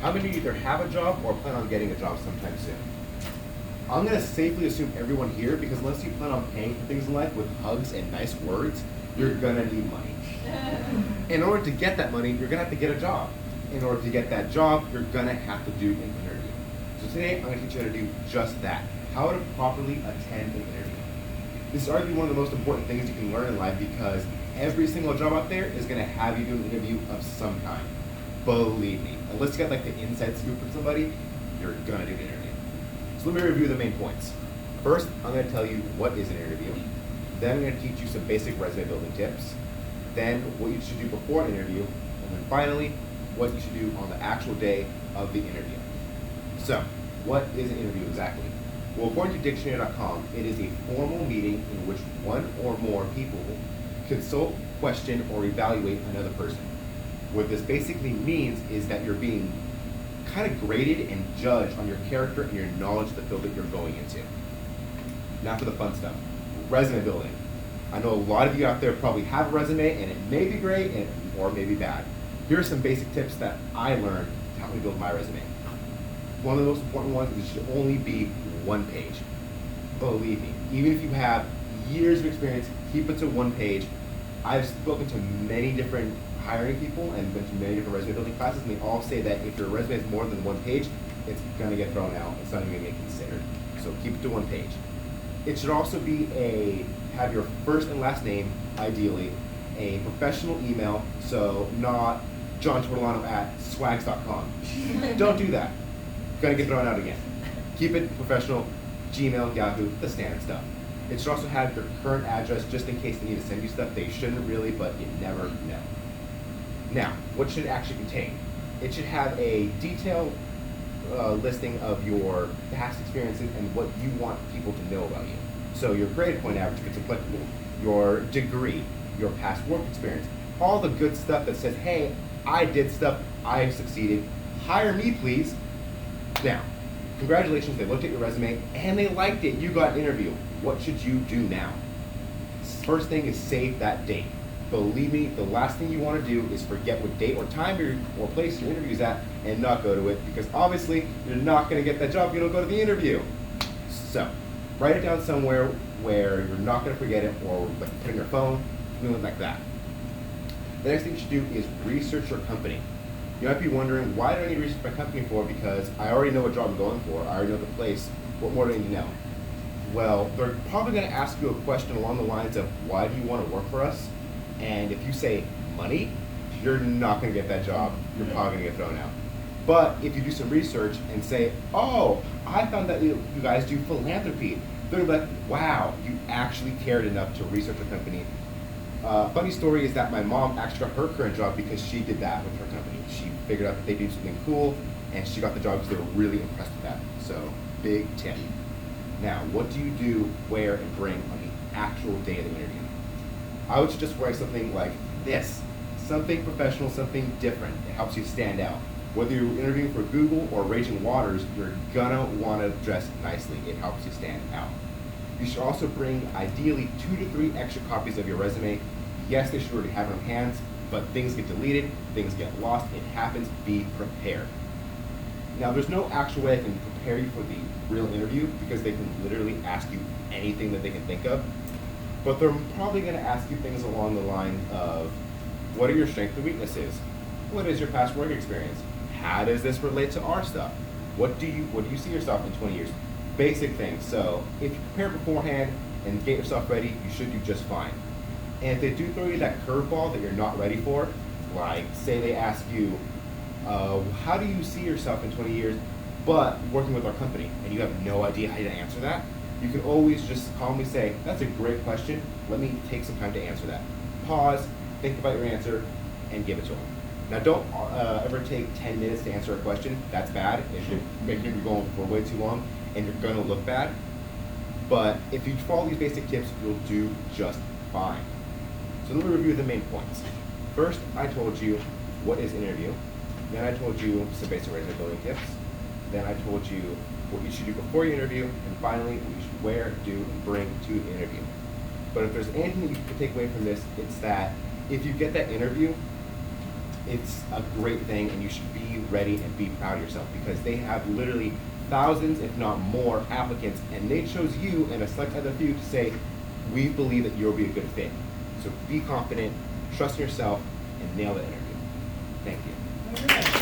How many of you either have a job or plan on getting a job sometime soon? I'm gonna safely assume everyone here, because unless you plan on paying for things in life with hugs and nice words, you're gonna need money. In order to get that money, you're gonna have to get a job. In order to get that job, you're gonna have to do an interview. So today, I'm gonna teach you how to do just that, how to properly attend an interview. This is arguably one of the most important things you can learn in life, because every single job out there is gonna have you do an interview of some kind. Believe me, unless you got like the inside scoop from somebody, you're gonna do an interview. So let me review the main points. First, I'm gonna tell you what is an interview. Then I'm gonna teach you some basic resume building tips. Then what you should do before an interview. And then finally, what you should do on the actual day of the interview. So, what is an interview exactly? Well, according to dictionary.com, it is a formal meeting in which one or more people consult, question, or evaluate another person. What this basically means is that you're being kind of graded and judged on your character and your knowledge of the field that you're going into. Now for the fun stuff, resume building. I know a lot of you out there probably have a resume and it may be great or may be bad. Here are some basic tips that I learned to help me build my resume. One of the most important ones is it should only be one page. Believe me, even if you have years of experience, keep it to one page. I've spoken to many different hiring people and been to many different resume building classes, and they all say that if your resume is more than one page, it's gonna get thrown out. It's not even gonna get considered. So keep it to one page. It should also be have your first and last name, ideally, a professional email, so not John Tortolano at swags.com. Don't do that. Gonna get thrown out again. Keep it professional, Gmail, Yahoo, the standard stuff. It should also have your current address just in case they need to send you stuff. They shouldn't really, but you never know. Now, what should it actually contain? It should have a detailed listing of your past experiences and what you want people to know about you. So your grade point average, if it's applicable, your degree, your past work experience, all the good stuff that says, hey, I did stuff, I succeeded, hire me please. Now, congratulations, they looked at your resume and they liked it, you got an interview. What should you do now? First thing is save that date. Believe me, the last thing you want to do is forget what date or time or place your interview's at and not go to it, because obviously you're not going to get that job if you don't go to the interview. So, write it down somewhere where you're not going to forget it, or like put it in your phone, something like that. The next thing you should do is research your company. You might be wondering, why do I need to research my company for? Because I already know what job I'm going for. I already know the place. What more do I need to know? Well, they're probably going to ask you a question along the lines of, why do you want to work for us? And if you say money, you're not going to get that job. You're probably going to get thrown out. But if you do some research and say, oh, I found that you guys do philanthropy, they're like, wow, you actually cared enough to research a company. Funny story is that my mom actually got her current job because she did that with her company. She figured out that they do something cool, and she got the job because they were really impressed with that. So, big tip. Now, what do you do, wear, and bring on the actual day of the interview? I would suggest wearing something like this. Something professional, something different. It helps you stand out. Whether you're interviewing for Google or Raging Waters, you're gonna wanna dress nicely. It helps you stand out. You should also bring ideally 2 to 3 extra copies of your resume. Yes, they should already have it on hands, but things get deleted, things get lost, it happens, be prepared. Now, there's no actual way I can prepare you for the real interview, because they can literally ask you anything that they can think of. But they're probably going to ask you things along the line of, what are your strengths and weaknesses? What is your past work experience? How does this relate to our stuff? What do you see yourself in 20 years? Basic things. So if you prepare beforehand and get yourself ready, you should do just fine. And if they do throw you that curveball that you're not ready for, like say they ask you, how do you see yourself in 20 years, but working with our company, and you have no idea how to answer that, you can always just calmly say, that's a great question, let me take some time to answer that. Pause, think about your answer, and give it to them. Now don't ever take 10 minutes to answer a question. That's bad. It should make you going for way too long, and you're gonna look bad. But if you follow these basic tips, you'll do just fine. So let me review the main points. First, I told you what is an interview. Then I told you some basic resume building tips. Then I told you what you should do before your interview, and finally, what you should wear, do, and bring to the interview. But if there's anything that you can take away from this, it's that if you get that interview, it's a great thing, and you should be ready and be proud of yourself, because they have literally thousands, if not more, applicants, and they chose you and a select other few to say, we believe that you'll be a good fit. So be confident, trust in yourself, and nail the interview. Thank you. All right.